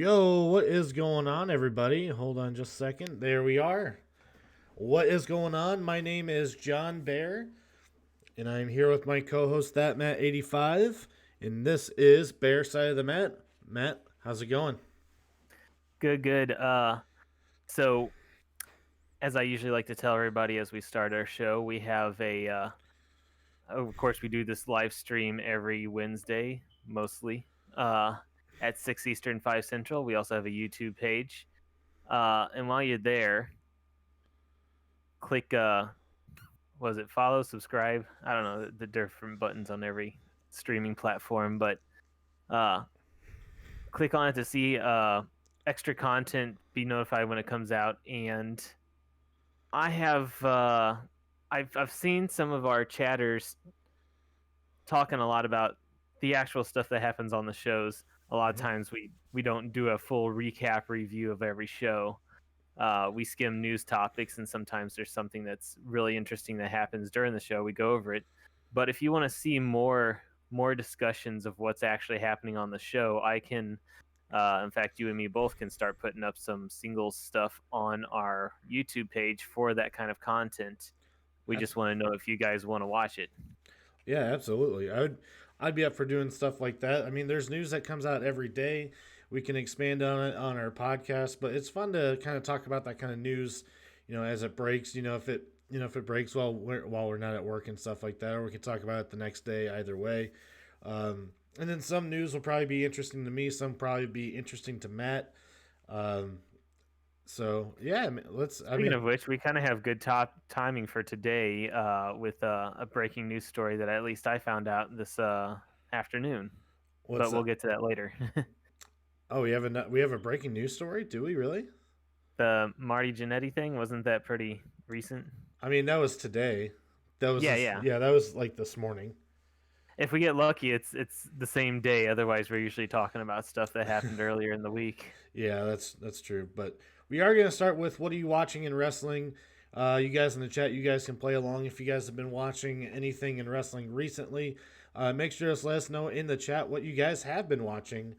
Yo, what is going on, everybody? Hold on just a second. There we are. What is going on? My name is John Bear, and I'm here with my co-host, That Matt85, and this is Bear Side of the Mat. Matt, how's it going? Good. So as I usually like to tell everybody as we start our show, we have of course, we do this live stream every Wednesday, mostly, at 6 Eastern, 5 Central. We also have a YouTube page. And while you're there, click, was it follow, subscribe? I don't know the different buttons on every streaming platform, but uh, click on it to see extra content, be notified when it comes out, and I have I've seen some of our chatters talking a lot about the actual stuff that happens on the shows. A lot of Mhm. times we don't do a full recap review of every show. We skim news topics, and sometimes there's something that's really interesting that happens during the show. We go over it. But if you want to see more discussions of what's actually happening on the show, I can. In fact, you and me both can start putting up some singles stuff on our YouTube page for that kind of content. We Abs- just want to know if you guys want to watch it. Yeah, absolutely. I'd be up for doing stuff like that. I mean, there's news that comes out every day. We can expand on it on our podcast, but it's fun to kind of talk about that kind of news, as it breaks. If it breaks while we're not at work and stuff like that, or we can talk about it the next day. Either way, and then some news will probably be interesting to me. Some probably be interesting to Matt. Um, so yeah, I mean, let's. I Speaking mean, of which, we kind of have good top timing for today with a breaking news story that at least I found out this afternoon. what's But we'll that? get to that later. Oh, we have a breaking news story. Do we really? The Marty Jannetty thing, wasn't that pretty recent? I mean, that was today. That was Yeah, this. yeah. Yeah, that was like this morning. If we get lucky, it's the same day. Otherwise, we're usually talking about stuff that happened earlier in the week. Yeah, that's true. But we are going to start with what are you watching in wrestling? You guys in the chat, you guys can play along if you guys have been watching anything in wrestling recently. Make sure to let us know in the chat what you guys have been watching.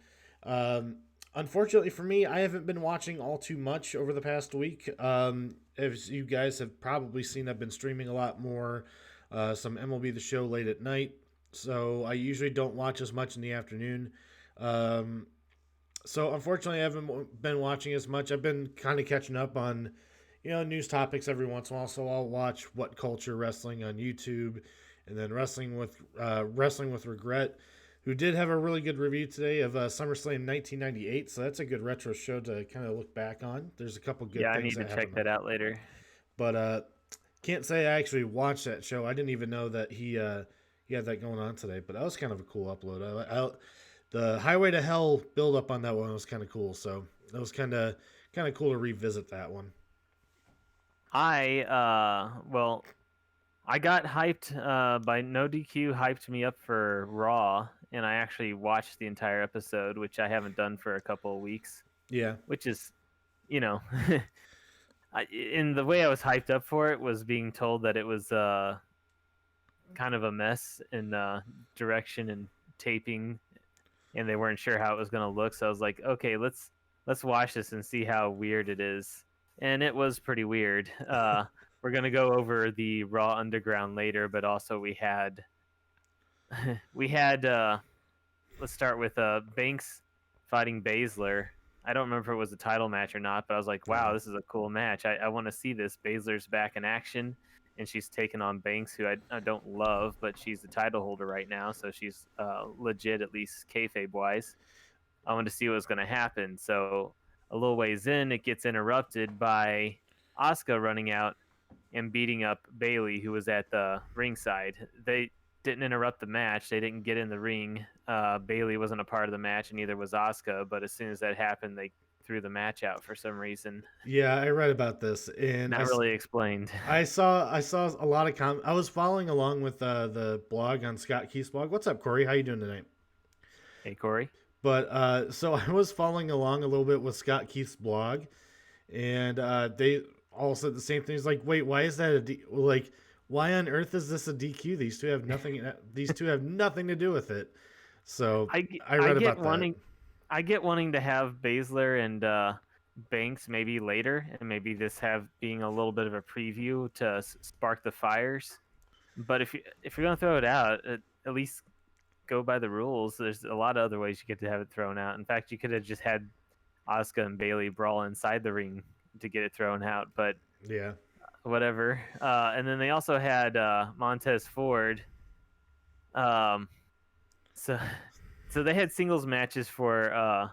Unfortunately for me, I haven't been watching all too much over the past week. As you guys have probably seen, I've been streaming a lot more. Some MLB The Show late at night, so I usually don't watch as much in the afternoon. Um, so unfortunately, I haven't been watching as much. I've been kind of catching up on, news topics every once in a while. So I'll watch What Culture Wrestling on YouTube, and then Wrestling with Regret, who did have a really good review today of SummerSlam 1998. So that's a good retro show to kind of look back on. There's a couple Yeah, good I things need to that check happened, that out later. but can't say I actually watched that show. I didn't even know that he had that going on today. But that was kind of a cool upload. The Highway to Hell build up on that one was kind of cool. So that was kind of cool to revisit that one. Well, I got hyped by No DQ hyped me up for Raw, and I actually watched the entire episode, which I haven't done for a couple of weeks. Yeah, Which is, you know, in the way I was hyped up for it was being told that it was kind of a mess in direction and taping, and they weren't sure how it was going to look. So I was like, okay, let's watch this and see how weird it is. And it was pretty weird. We're gonna go over the Raw Underground later, but also we had let's start with Banks fighting Baszler. I don't remember if it was a title match or not, but I was like, wow, yeah, this is a cool match. I want to see this. Baszler's back in action, and she's taking on Banks, who I don't love, but she's the title holder right now, so she's legit, at least kayfabe wise. I wanted to see what was going to happen. So a little ways in, it gets interrupted by Asuka running out and beating up Bailey, who was at the ringside. They didn't interrupt the match. They didn't get in the ring. Bailey wasn't a part of the match, and neither was Asuka. But as soon as that happened, they threw the match out for some reason. yeah. I read about this, and Not really explained. I saw a lot of I was following along with the blog on Scott Keith's blog. What's up, Corey? How you doing tonight? Hey, Corey. But so I was following along a little bit with Scott Keith's blog, and they all said the same thing. It's like, wait, why is that like? Why on earth is this a DQ? These two have nothing. These two have nothing to do with it. So I, I I read get about that. wanting I get wanting to have Baszler and Banks maybe later, and maybe this have being a little bit of a preview to spark the fires. But if you're gonna throw it out, at least go by the rules. There's a lot of other ways you get to have it thrown out. In fact, you could have just had Asuka and Bailey brawl inside the ring to get it thrown out. But Yeah. whatever. And then they also had Montez Ford. Um, so so they had singles matches for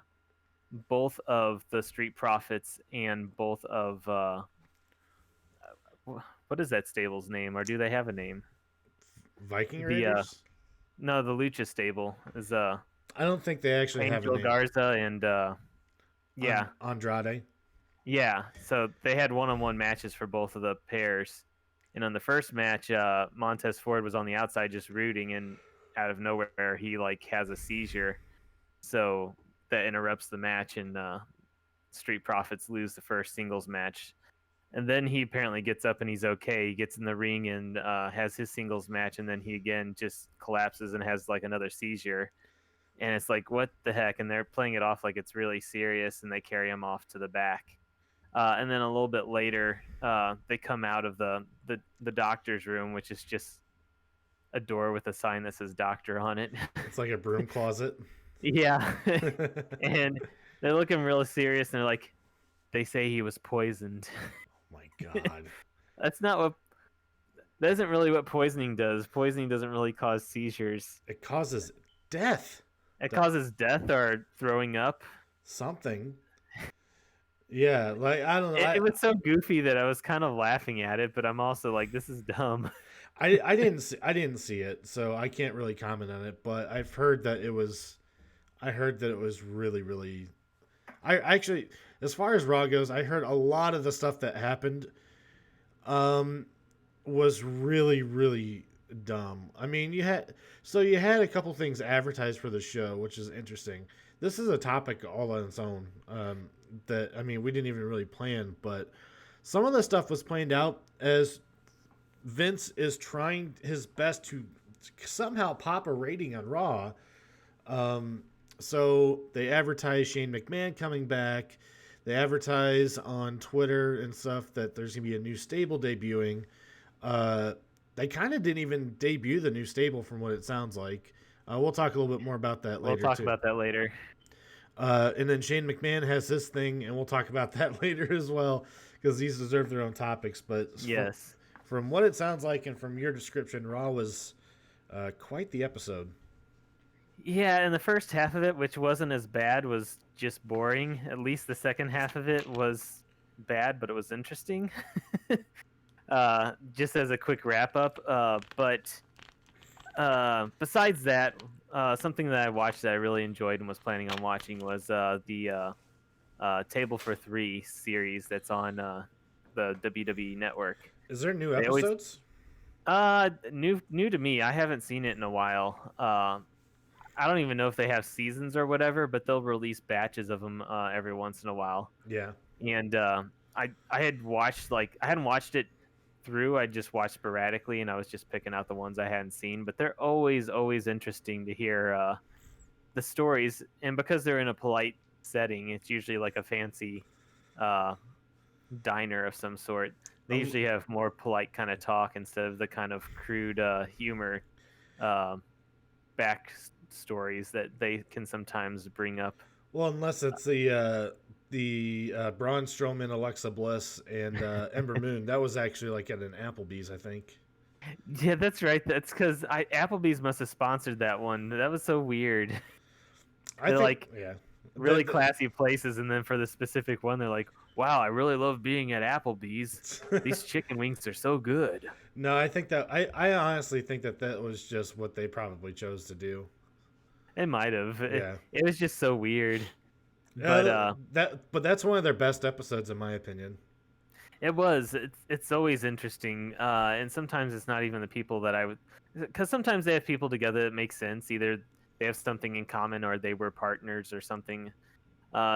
both of the Street Profits and both of what is that stable's name, or do they have a name? Viking The Raiders? no, the Lucha stable is I don't think they actually have a Angel name. Garza and yeah. Andrade. Yeah, so they had one-on-one matches for both of the pairs. And on the first match, Montez Ford was on the outside just rooting, and out of nowhere he like has a seizure. So that interrupts the match, and Street Profits lose the first singles match. And then he apparently gets up and he's okay. He gets in the ring and has his singles match, and then he again just collapses and has like another seizure. And it's like, what the heck? And they're playing it off like it's really serious, and they carry him off to the back. And then a little bit later, they come out of the doctor's room, which is just a door with a sign that says "doctor" on it. It's like a broom closet. Yeah, and they're looking real serious, and they're like, they say he was poisoned. Oh my God. That's not what. That isn't really what poisoning does. Poisoning doesn't really cause seizures. It causes death. It causes death or throwing up. Something. Yeah, like I don't know. It was so goofy that I was kind of laughing at it, but I'm also like, this is dumb. I didn't see it, so I can't really comment on it. But I've heard that it was. I heard that it was really, really. I actually, as far as Raw goes, I heard a lot of the stuff that happened. Was really, really dumb. I mean, you had a couple things advertised for the show, which is interesting. This is a topic all on its own. That I mean, we didn't even really plan, but some of the stuff was planned out as Vince is trying his best to somehow pop a rating on Raw. So they advertise Shane McMahon coming back. They advertise on Twitter and stuff that there's gonna be a new stable debuting. They kind of didn't even debut the new stable from what it sounds like. We'll talk a little bit more about that later. We'll talk about that later. And then Shane McMahon has this thing, and we'll talk about that later as well, because these deserve their own topics. But yes, from what it sounds like and from your description, Raw was quite the episode. Yeah, and the first half of it, which wasn't as bad, was just boring. At least the second half of it was bad, but it was interesting. Just as a quick wrap up. But besides that, something that I watched that I really enjoyed and was planning on watching was the Table for Three series that's on the WWE Network. Is there new episodes? New to me. I haven't seen it in a while. I don't even know if they have seasons or whatever, but they'll release batches of them every once in a while. Yeah. And I had watched I hadn't watched it through. I just watched sporadically, and I was just picking out the ones I hadn't seen. But they're always interesting to hear the stories, and because they're in a polite setting, it's usually like a fancy diner of some sort. They usually have more polite kind of talk instead of the kind of crude humor back stories that they can sometimes bring up. Well, unless it's the Braun Strowman, Alexa Bliss, and Ember Moon. That was actually like at an Applebee's, I think. Yeah, that's right. That's because Applebee's must have sponsored that one. That was so weird. They're like really classy places, and then for the specific one, they're like, "Wow, I really love being at Applebee's. These chicken wings are so good." No, I think that I honestly think that was just what they probably chose to do. It might have. Yeah. It was just so weird. But but that's one of their best episodes in my opinion. It was. It's always interesting, and sometimes it's not even the people that I would, because sometimes they have people together that make sense. Either they have something in common, or they were partners, or something.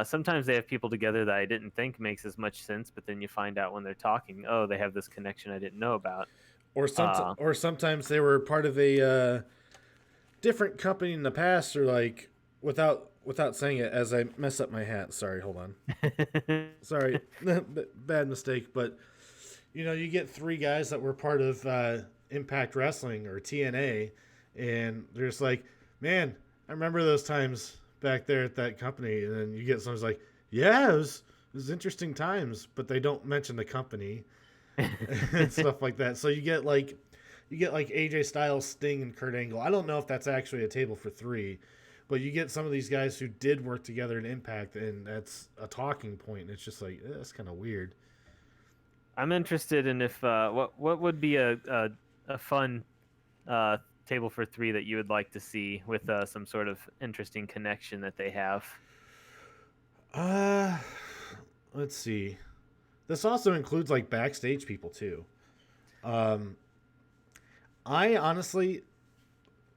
Sometimes they have people together that I didn't think makes as much sense, but then you find out when they're talking, oh, they have this connection I didn't know about. Or sometimes they were part of a different company in the past, or like without without saying it as I mess up my hat. Sorry, hold on. Sorry, bad mistake. But you get three guys that were part of Impact Wrestling or TNA, and they're just like, man, I remember those times back there at that company. And then you get someone's like, yeah, it was interesting times, but they don't mention the company and stuff like that. So you get like AJ Styles, Sting, and Kurt Angle. I don't know if that's actually a table for three, but you get some of these guys who did work together in Impact, and that's a talking point. And it's just like that's kind of weird. I'm interested in if what would be a fun table for three that you would like to see with some sort of interesting connection that they have. Uh, let's see. This also includes like backstage people too. Um, I honestly,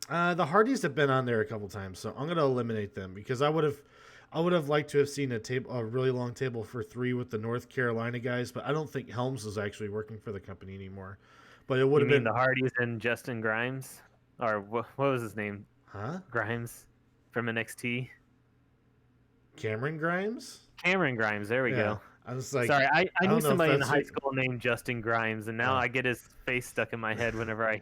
the Hardys have been on there a couple times, so I'm gonna eliminate them because I would have liked to have seen a really long table for three with the North Carolina guys, but I don't think Helms is actually working for the company anymore. But it would You have mean been, the Hardys and Justin Grimes, or what was his name? huh? Grimes from NXT. Cameron Grimes? Cameron Grimes. There we Yeah. go. I was like, Sorry, I I knew don't know if somebody in that's high school named Justin Grimes, and now Yeah. I get his face stuck in my head whenever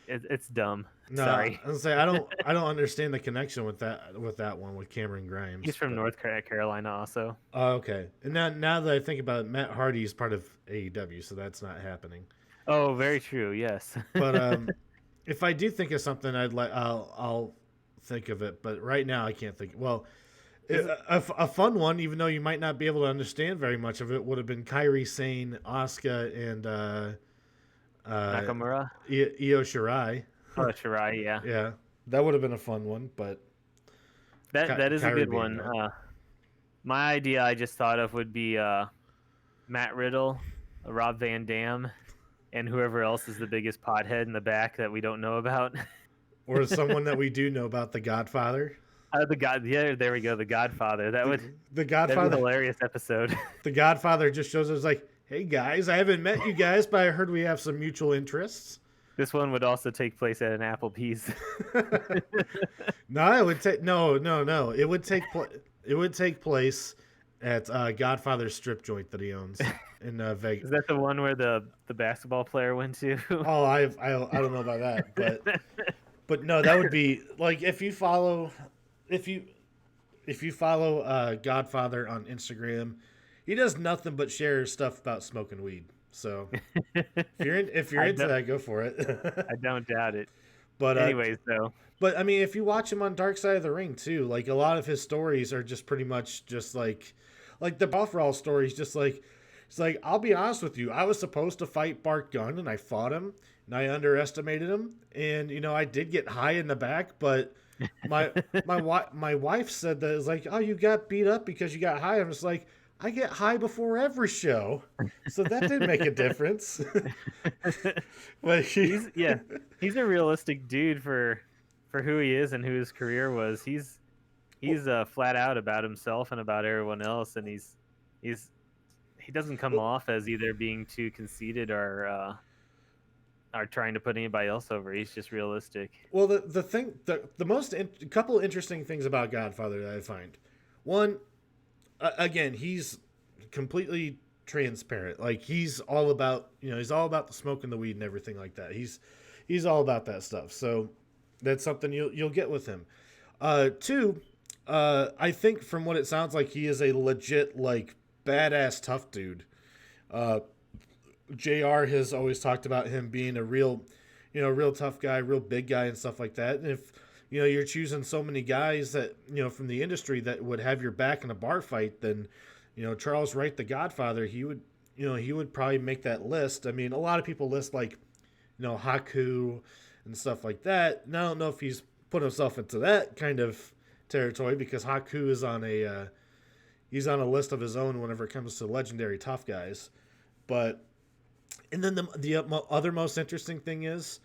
it's dumb. No, Sorry. I was say I don't understand the connection with that one with Cameron Grimes. He's from but- North Carolina also. Oh, okay. And now that I think about it, Matt Hardy is part of AEW, so that's not happening. Oh, very true. Yes. But if I do think of something, I'll think of it. But right now, I can't think. Well, a fun one, even though you might not be able to understand very much of it, would have been Kairi Sane, Asuka, and Nakamura. Io Shirai. Oh, Shirai. Yeah. Yeah, that would have been a fun one. But That is a Kyrie good being one. there. My idea I just thought of would be Matt Riddle, Rob Van Dam, and whoever else is the biggest pothead in the back that we don't know about. or someone that we do know about, the Godfather. Yeah, there we go, the Godfather. The That'd be a Godfather. hilarious episode. The Godfather just shows us like, hey guys, I haven't met you guys, but I heard we have some mutual interests. This one would also take place at an Applebee's. No, it would take no. It would take place at Godfather's strip joint that he owns in Vegas. Is that the one where the basketball player went to? Oh, I don't know about that, but no, that would be like if you follow Godfather on Instagram, he does nothing but share stuff about smoking weed. So if you're into that, go for it. I don't doubt it. But Anyways, though. But I mean, if you watch him on Dark Side of the Ring too, like a lot of his stories are just pretty much just like the Buffalo stories. Just like it's like I'll be honest with you, I was supposed to fight Bart Gunn and I fought him and I underestimated him, and I did get high in the back, but my wife said that it's like, oh, you got beat up because you got high. I'm just like, I get high before every show, so that did make a difference. But he's a realistic dude for who he is and who his career was. He's flat out about himself and about everyone else, and he doesn't come off as either being too conceited or trying to put anybody else over. He's just realistic. Well, the couple interesting things about Godfather that I find, one, again, he's completely transparent. Like he's all about the smoke and the weed and everything like that. He's all about that stuff. So that's something you'll get with him. Two, I think from what it sounds like, he is a legit like badass tough dude. JR has always talked about him being a real tough guy, real big guy and stuff like that. And if you're choosing so many guys that from the industry that would have your back in a bar fight, then Charles Wright, the Godfather, he would probably make that list. I mean, a lot of people list like Haku and stuff like that. And I don't know if he's put himself into that kind of territory because Haku is on he's on a list of his own whenever it comes to legendary tough guys. But and then the other most interesting thing is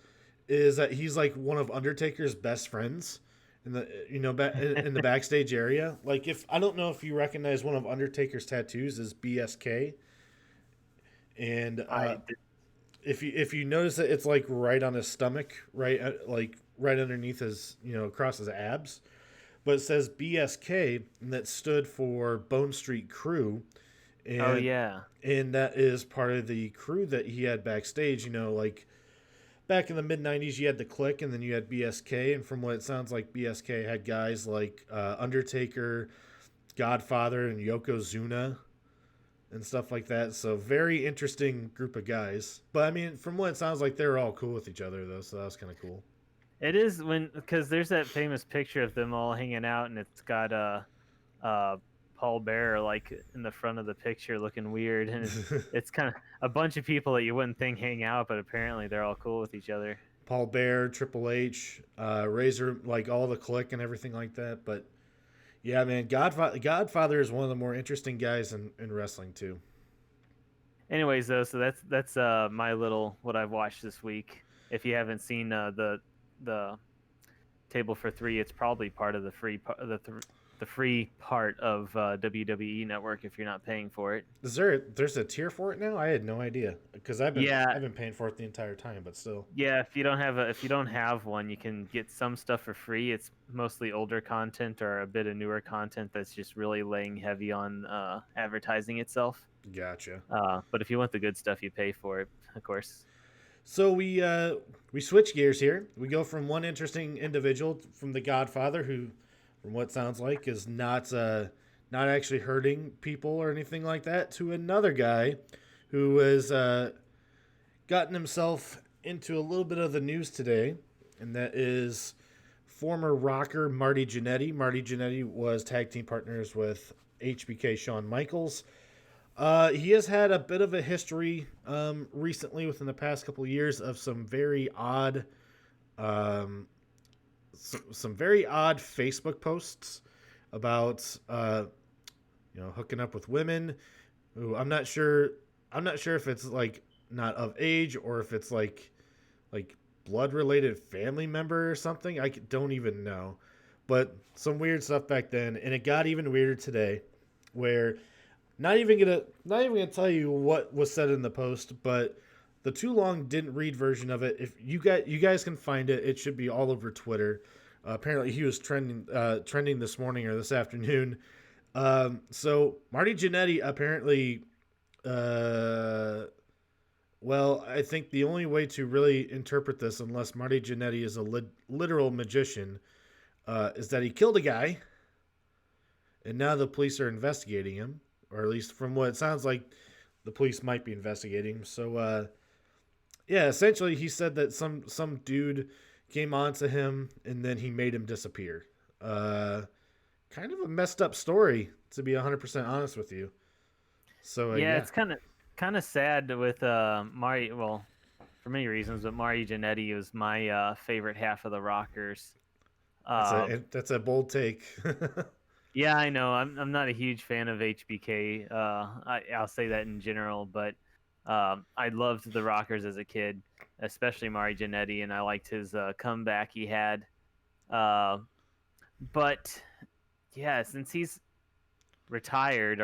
that he's like one of Undertaker's best friends in the in the backstage area. Like I don't know if you recognize one of Undertaker's tattoos is BSK, and if you notice that it's like right on his stomach, right like right underneath his across his abs. but it says BSK, and that stood for Bone Street Crew, Oh and yeah. that is part of the crew that he had backstage. You know, like back in the mid '90s, you had the Click, and then you had BSK, and from what it sounds like, BSK had guys like Undertaker, Godfather, and Yokozuna and stuff like that. So very interesting group of guys. But I mean, from what it sounds like, they're all cool with each other though, so that was kind of cool. It is because there's that famous picture of them all hanging out, and it's got uh Paul Bearer like in the front of the picture looking weird, and it's kind of a bunch of people that you wouldn't think hang out, but apparently they're all cool with each other. Paul Bear, Triple H, Razor, like all the Click and everything like that. But yeah, man, Godfather is one of the more interesting guys in wrestling too. Anyways, though, so that's my little what I've watched this week. If you haven't seen the Table for Three, it's probably part of the the free part of WWE Network if you're not paying for it. There's a tier for it now? I had no idea because Yeah, I've been paying for it the entire time, but still. yeah. If you don't have one, you can get some stuff for free. It's mostly older content or a bit of newer content that's just really laying heavy on advertising itself. Gotcha. But if you want the good stuff, you pay for it, of course. So we switch gears here. We go from one interesting individual from the Godfather, who, from what sounds like, is not actually hurting people or anything like that, to another guy who has gotten himself into a little bit of the news today, and that is former rocker Marty Jannetty. Marty Jannetty was tag team partners with HBK Shawn Michaels. He has had a bit of a history recently, within the past couple of years, of some very odd, some very odd Facebook posts about hooking up with women. Who I'm not sure. I'm not sure if it's like not of age or if it's like blood related family member or something. Don't even know, but some weird stuff back then, and it got even weirder today, where not even gonna tell you what was said in the post, but the too long didn't read version of it. If you guys can find it, it should be all over Twitter. Apparently, he was trending this morning or this afternoon. So Marty Jannetty apparently, well, I think the only way to really interpret this, unless Marty Jannetty is a literal magician, is that he killed a guy, and now the police are investigating him, or at least from what it sounds like, the police might be investigating him. So, yeah, essentially, he said that some dude came on to him, and then he made him disappear. Kind of a messed up story, to be 100% honest with you. So, Yeah, yeah, it's kind of sad with Mari. Well, for many reasons, but Mari Jannetty was my favorite half of the Rockers. that's a bold take. Yeah, I know. I'm not a huge fan of HBK. I'll say that in general, but I loved the Rockers as a kid, especially Mari Jannetty, and I liked his comeback he had. Uh, but yeah, since he's retired,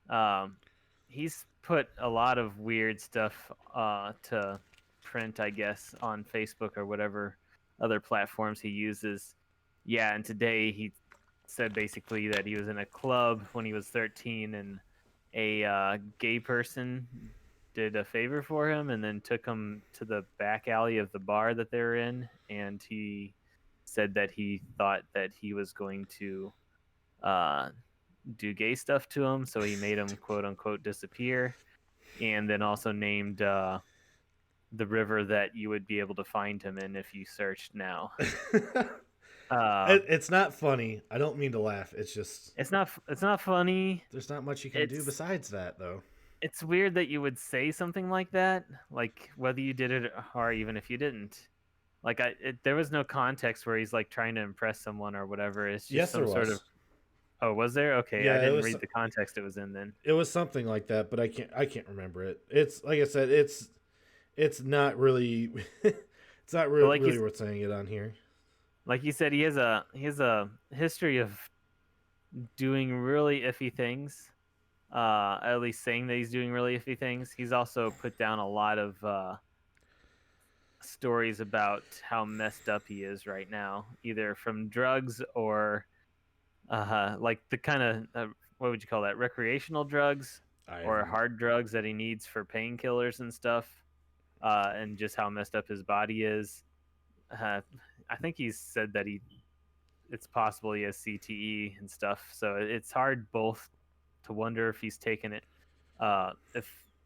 um, he's put a lot of weird stuff to print, I guess, on Facebook or whatever other platforms he uses. Yeah, and today he said basically that he was in a club when he was 13 and a gay person did a favor for him and then took him to the back alley of the bar that they're in, and he said that he thought that he was going to uh, do gay stuff to him, so he made him quote unquote disappear, and then also named the river that you would be able to find him in if you searched now. It's not funny. I don't mean to laugh. It's just It's not funny. there's not much you can do besides that, though. It's weird that you would say something like that, like whether you did it or even if you didn't. Like there was no context where he's like trying to impress someone or whatever. It's just Yes, there some sort of. was. Oh, was there? Okay, Yeah, I didn't read the context it was in then. It was something like that, but I can't remember it. It's like I said, it's not really it's not really worth saying it on here. Like you said, he has a history of doing really iffy things. At least saying that he's doing really iffy things. He's also put down a lot of stories about how messed up he is right now, either from drugs or like the kind of what would you call that? Recreational drugs I or haven't. hard drugs that he needs for painkillers and stuff, and just how messed up his body is. Uh, I think he's said that it's possible he has CTE and stuff. So it's hard both to wonder if he's taken it,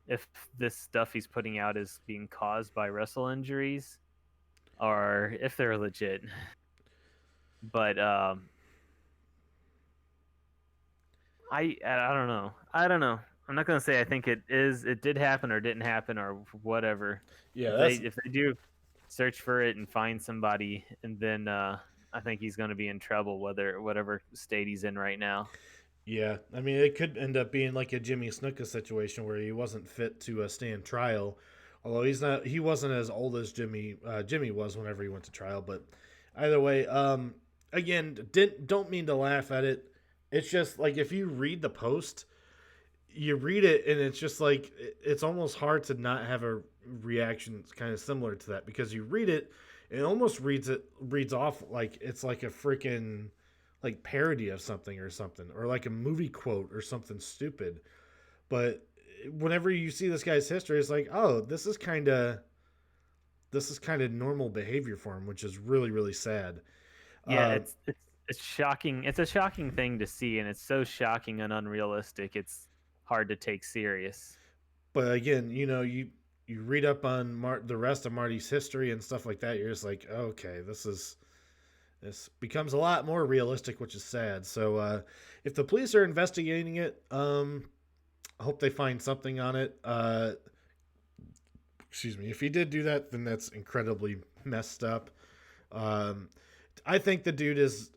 if this stuff he's putting out is being caused by wrestle injuries or if they're legit. But I don't know. I don't know. I'm not gonna say I think it did happen or didn't happen or whatever. Yeah, If they do search for it and find somebody, and then I think he's gonna be in trouble, whatever state he's in right now. yeah. I mean, it could end up being like a Jimmy Snuka situation where he wasn't fit to stand trial. Although he wasn't as old as Jimmy was whenever he went to trial. But either way, again, don't mean to laugh at it. It's just like if you read the post, you read it and it's just like it's almost hard to not have a reaction kind of similar to that because you read it, it almost reads off like it's like a freaking like parody of something or like a movie quote or something stupid. But whenever you see this guy's history, it's like, oh, this is kind of normal behavior for him, which is really really sad. Yeah, Uh, it's shocking. It's a shocking thing to see, and it's so shocking and unrealistic. It's hard to take serious. but again, you read up on the rest of Marty's history and stuff like that. You're just like, okay, this becomes a lot more realistic, which is sad. So if the police are investigating it, I hope they find something on it. Excuse me. If he did do that, then that's incredibly messed up. Um, I think the dude is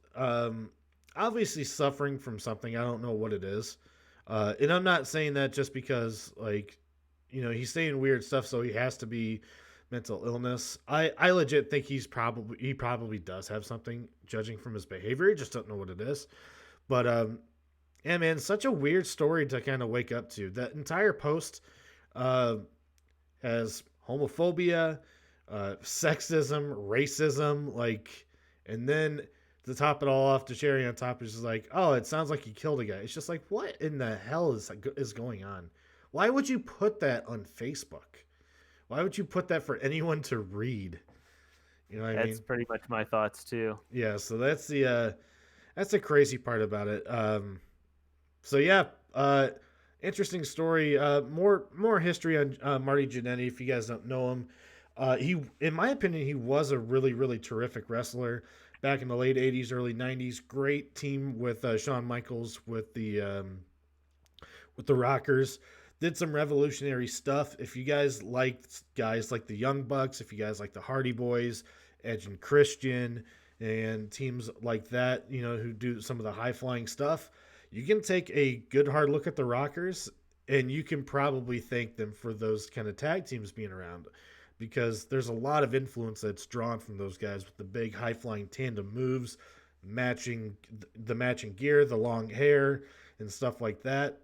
obviously suffering from something. I don't know what it is. And I'm not saying that just because, like, he's saying weird stuff, so he has to be mental illness. I legit think he probably does have something, judging from his behavior. I just don't know what it is. But yeah, man, such a weird story to kind of wake up to. That entire post uh, has homophobia, sexism, racism, like, and then to top it all off, the cherry on top is just like, oh, it sounds like he killed a guy. It's just like, what in the hell is going on? Why would you put that on Facebook? Why would you put that for anyone to read? You know what I mean? That's pretty much my thoughts too. Yeah. So that's the crazy part about it. So yeah, interesting story. More history on Marty Jannetty. If you guys don't know him, in my opinion, he was a really really terrific wrestler back in the late '80s, early '90s. Great team with Shawn Michaels with the Rockers. Did some revolutionary stuff. If you guys liked guys like the Young Bucks, if you guys like the Hardy Boys, Edge and Christian, and teams like that, who do some of the high flying stuff, you can take a good hard look at the Rockers, and you can probably thank them for those kind of tag teams being around, because there's a lot of influence that's drawn from those guys with the big high flying tandem moves, matching gear, the long hair, and stuff like that.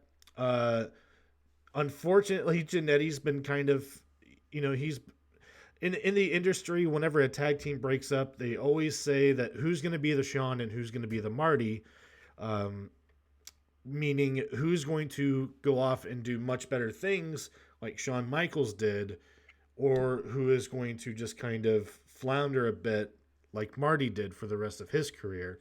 Unfortunately, Jannetty's been kind of, he's in the industry. Whenever a tag team breaks up, they always say that who's going to be the Shawn and who's going to be the Marty, meaning who's going to go off and do much better things like Shawn Michaels did, or who is going to just kind of flounder a bit like Marty did for the rest of his career.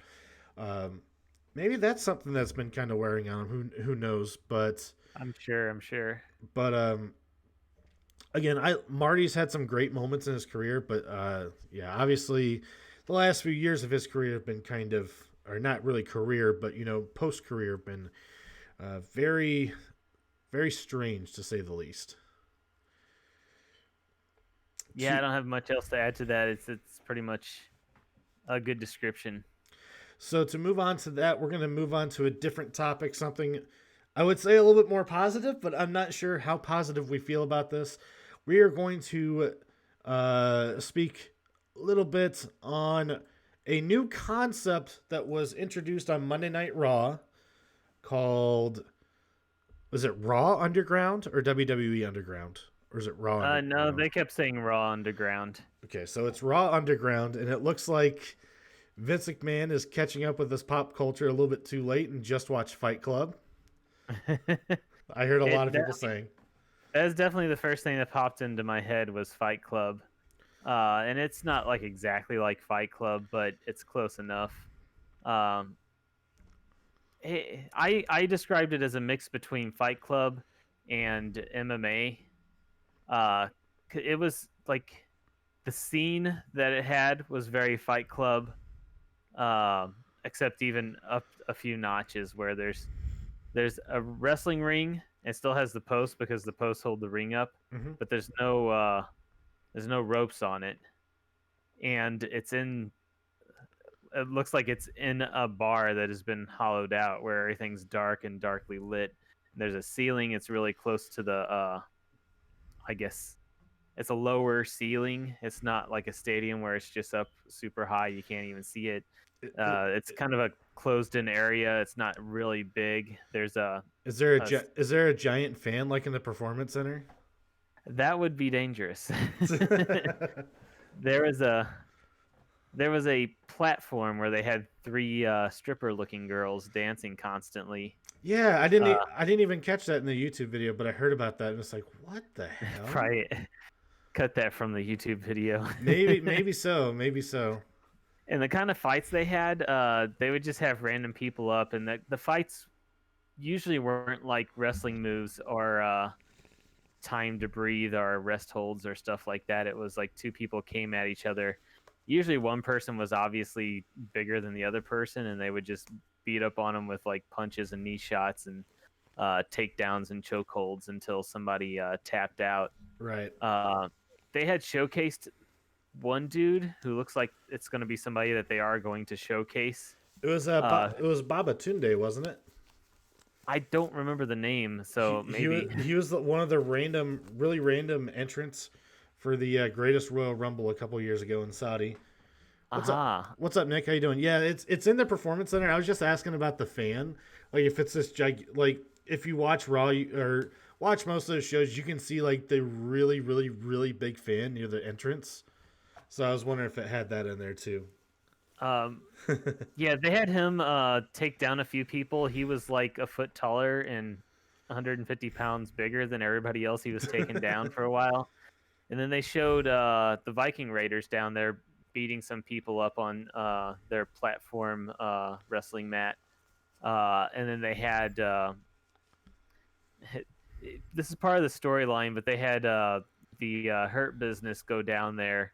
Maybe that's something that's been kind of wearing on him. Who knows? But I'm sure. But again, Marty's had some great moments in his career, but yeah, obviously the last few years of his career have been kind of, or not really career, but post career, have been very, very strange to say the least. Yeah, I don't have much else to add to that. It's pretty much a good description. So to move on to that, we're going to move on to a different topic, something I would say a little bit more positive, but I'm not sure how positive we feel about this. We are going to speak a little bit on a new concept that was introduced on Monday Night Raw called, was it Raw Underground or WWE Underground? or is it Raw No, Underground? they kept saying Raw Underground. Okay, so it's Raw Underground, and it looks like Vince McMahon is catching up with this pop culture a little bit too late and just watched Fight Club. I heard a lot of That people saying. is definitely the first thing that popped into my head was Fight Club. And it's not like exactly like Fight Club, but it's close enough. Um, I described it as a mix between Fight Club and MMA. It was like the scene that it had was very Fight Club, except even up a few notches where there's a wrestling ring. It still has the post because the posts hold the ring up, Hmm. but there's no ropes on it, and it's in. It looks like it's in a bar that has been hollowed out where everything's dark and darkly lit. There's a ceiling. It's really close to the I guess it's a lower ceiling. It's not like a stadium where it's just up super high. You can't even see it. It's kind of a closed-in area. It's not really big. There's a Is there a giant fan like in the performance center? that would be dangerous. there was a there was a platform where they had three stripper-looking girls dancing constantly. Yeah, Uh, I didn't even catch that in the YouTube video, but I heard about that and it's like, what the hell? Probably cut that from the YouTube video. Maybe so, maybe so. And the kind of fights they had, they would just have random people up, and the fights usually weren't like wrestling moves or time to breathe or rest holds or stuff like that. It was like two people came at each other. Usually one person was obviously bigger than the other person, and they would just beat up on them with like punches and knee shots and takedowns and chokeholds until somebody tapped out. Right. They had showcased one dude who looks like it's going to be somebody that they are going to showcase. It was Baba Tunde, wasn't it? I don't remember the name, so maybe he was one of the really random entrants for the Greatest Royal Rumble a couple years ago in Saudi. What's up? aha. What's up, Nick? How you doing? Yeah, it's in the performance center. I was just asking about the fan. Like if it's this like if you watch Raw or watch most of those shows, you can see like the really big fan near the entrance. So I was wondering if it had that in there too. Um, yeah, they had him take down a few people. He was like a foot taller and 150 pounds bigger than everybody else he was taking down for a while. And then they showed the Viking Raiders down there beating some people up on their platform wrestling mat. And then they had this is part of the storyline, but they had the Hurt Business go down there,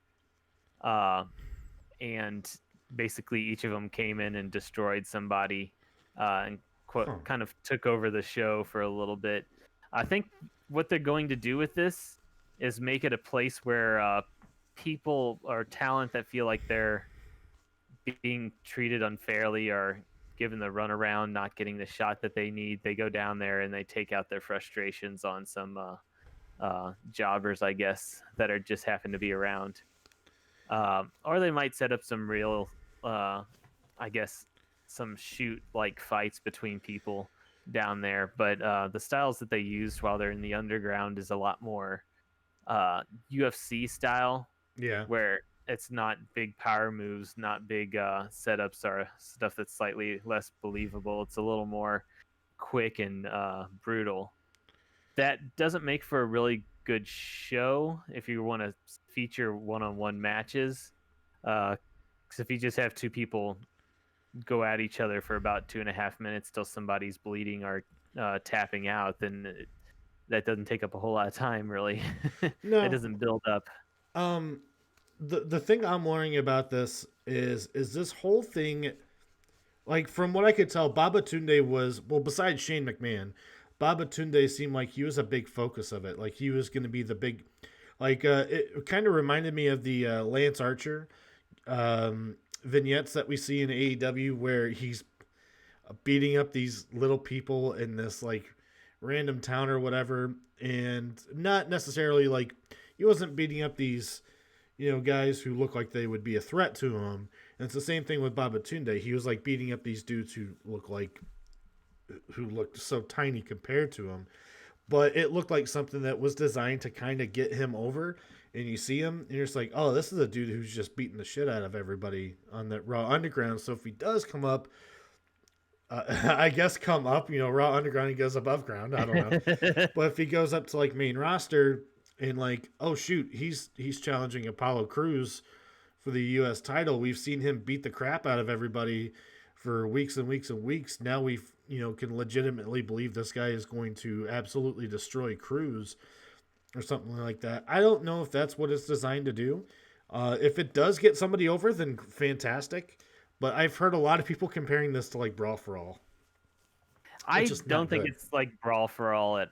and basically each of them came in and destroyed somebody, and kind of took over the show for a little bit. I think what they're going to do with this is make it a place where people or talent that feel like they're being treated unfairly or given the runaround, not getting the shot that they need, they go down there and they take out their frustrations on some jobbers, I guess, that are just happen to be around. Or they might set up some real, I guess, some shoot like fights between people down there. But the styles that they used while they're in the underground is a lot more UFC style, Yeah. where it's not big power moves, not big setups or stuff that's slightly less believable. It's a little more quick and brutal. That doesn't make for a really good show if you want to feature one-on-one matches. Because if you just have two people go at each other for about 2.5 minutes till somebody's bleeding or tapping out, then that doesn't take up a whole lot of time, really. No. It doesn't build up. The thing I'm wondering about this is this whole thing, like from what I could tell, Baba Tunde was, well, besides Shane McMahon, Baba Tunde seemed like he was a big focus of it. Like he was going to be the big, like it kind of reminded me of the Lance Archer vignettes that we see in AEW where he's beating up these little people in this like random town or whatever, and not necessarily like he wasn't beating up these guys who look like they would be a threat to him. And it's the same thing with Baba Tunde. He was like beating up these dudes who looked so tiny compared to him. but it looked like something that was designed to kind of get him over. And you see him, and you're just like, oh, this is a dude who's just beating the shit out of everybody on the Raw Underground. So if he does come up, I guess come up, Raw Underground, he goes above ground. I don't know, but if he goes up to like main roster and like, oh shoot, he's challenging Apollo Crews for the U.S. title. We've seen him beat the crap out of everybody for weeks and weeks and weeks. Now we can legitimately believe this guy is going to absolutely destroy Crews or something like that. I don't know if that's what it's designed to do. If it does get somebody over, then fantastic. But I've heard a lot of people comparing this to like Brawl for All. I Just don't think good. it's like Brawl for All.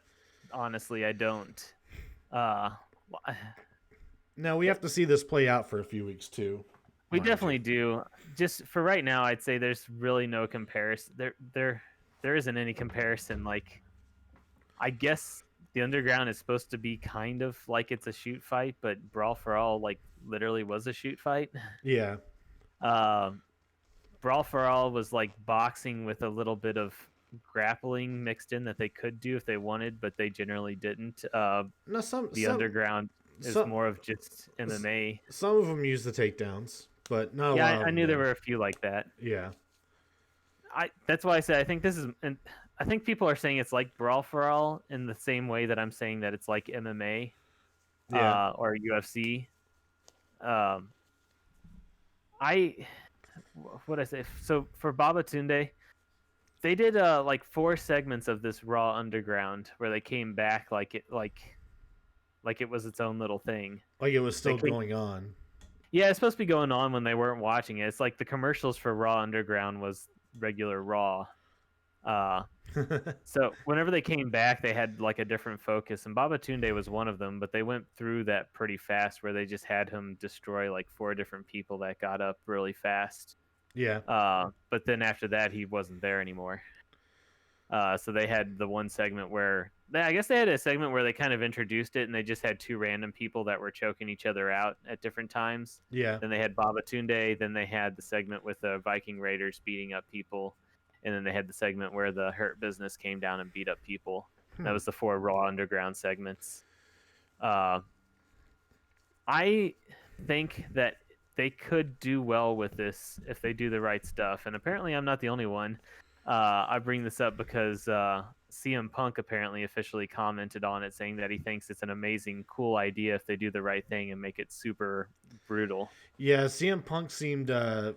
Honestly, I don't. Uh, Now we have to see this play out for a few weeks too. We definitely do. Just for right now, I'd say there's really no comparison. There isn't any comparison. Like, I guess the Underground is supposed to be kind of like it's a shoot fight, but Brawl for All like literally was a shoot fight. Yeah. Brawl for All was like boxing with a little bit of grappling mixed in that they could do if they wanted, but they generally didn't. No, The Underground is more of just MMA. Some of them use the takedowns, but not a lot. Yeah, I knew there were a few like that. Yeah. That's why I said I think this is, and I think people are saying it's like Brawl for All in the same way that I'm saying that it's like MMA, or UFC. What I say? So for Babatunde, they did like 4 segments of this Raw Underground where they came back like it was its own little thing. Like it was still going on. Yeah, it's supposed to be going on when they weren't watching it. It's like the commercials for Raw Underground was regular Raw. So whenever they came back, they had like a different focus, and Babatunde was one of them. But they went through that pretty fast, where they just had him destroy like 4 different people that got up really fast. Yeah. But then after that, he wasn't there anymore. So they had the one segment where I guess they had a segment where they kind of introduced it, and they just had 2 random people that were choking each other out at different times. Yeah. Then they had Babatunde. Then they had the segment with the Viking Raiders beating up people. And then they had the segment where the Hurt Business came down and beat up people. That was the 4 Raw Underground segments. I think that they could do well with this if they do the right stuff. And apparently I'm not the only one. I bring this up because CM Punk apparently officially commented on it, saying that he thinks it's an amazing, cool idea if they do the right thing and make it super brutal. Yeah, CM Punk seemed,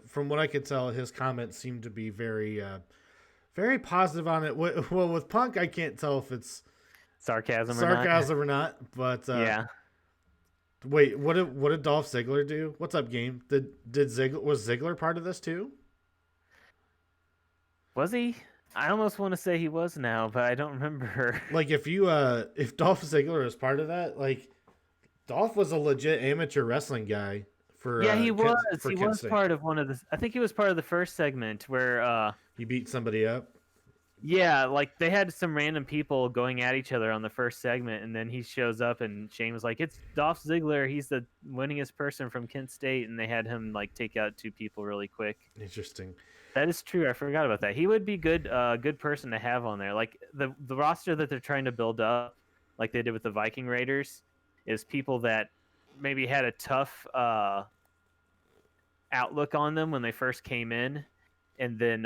from what I could tell, his comments seemed to be very, very positive on it. Well, with Punk, I can't tell if it's sarcasm or not. But yeah. Wait, what did Dolph Ziggler do? What's up, game? Was Ziggler part of this too? Was he? I almost want to say he was now, but I don't remember. Like if Dolph Ziggler is part of that, like Dolph was a legit amateur wrestling guy for he was. For he was part of one of the. I think he was part of the first segment where he beat somebody up. Yeah, like they had some random people going at each other on the first segment, and then he shows up, and Shane was like, "It's Dolph Ziggler. He's the winningest person from Kent State," and they had him like take out 2 people really quick. Interesting. That is true. I forgot about that. He would be good person to have on there. Like the roster that they're trying to build up, like they did with the Viking Raiders, is people that maybe had a tough outlook on them when they first came in, and then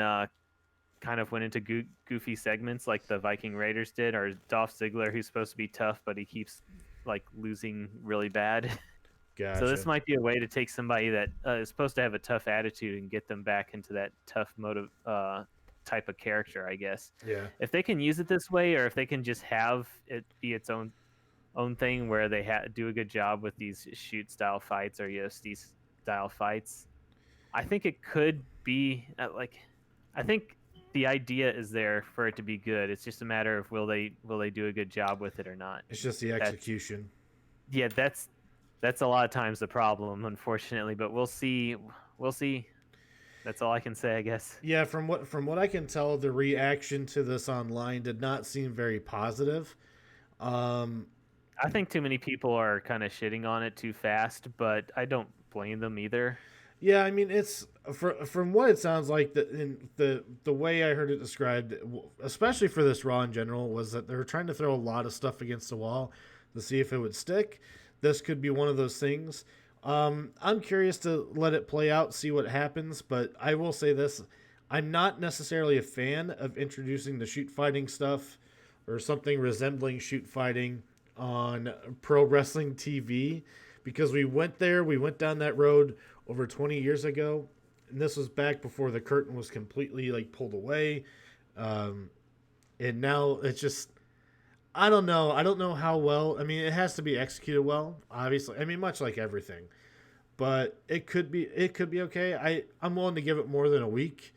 kind of went into goofy segments like the Viking Raiders did, or Dolph Ziggler, who's supposed to be tough, but he keeps like losing really bad. Gotcha. So this might be a way to take somebody that is supposed to have a tough attitude and get them back into that tough type of character, I guess. Yeah. If they can use it this way, or if they can just have it be its own thing where they do a good job with these shoot style fights or UFC style fights, I think it could be I think the idea is there for it to be good. It's just a matter of will they do a good job with it or not. It's just the execution. That's a lot of times the problem, unfortunately, but we'll see. That's all I can say, I guess. Yeah, from what I can tell, the reaction to this online did not seem very positive. I think too many people are kind of shitting on it too fast, but I don't blame them either. Yeah, I mean it's from what it sounds like the way I heard it described, especially for this Raw in general, was that they were trying to throw a lot of stuff against the wall to see if it would stick. This could be one of those things. I'm curious to let it play out, see what happens, but I will say this: I'm not necessarily a fan of introducing the shoot fighting stuff or something resembling shoot fighting on pro wrestling TV because we went down that road over 20 years ago, and this was back before the curtain was completely like pulled away. Um, and now it's just I don't know how well. I mean, it has to be executed well, obviously. I mean, much like everything, but it could be okay. I'm willing to give it more than a week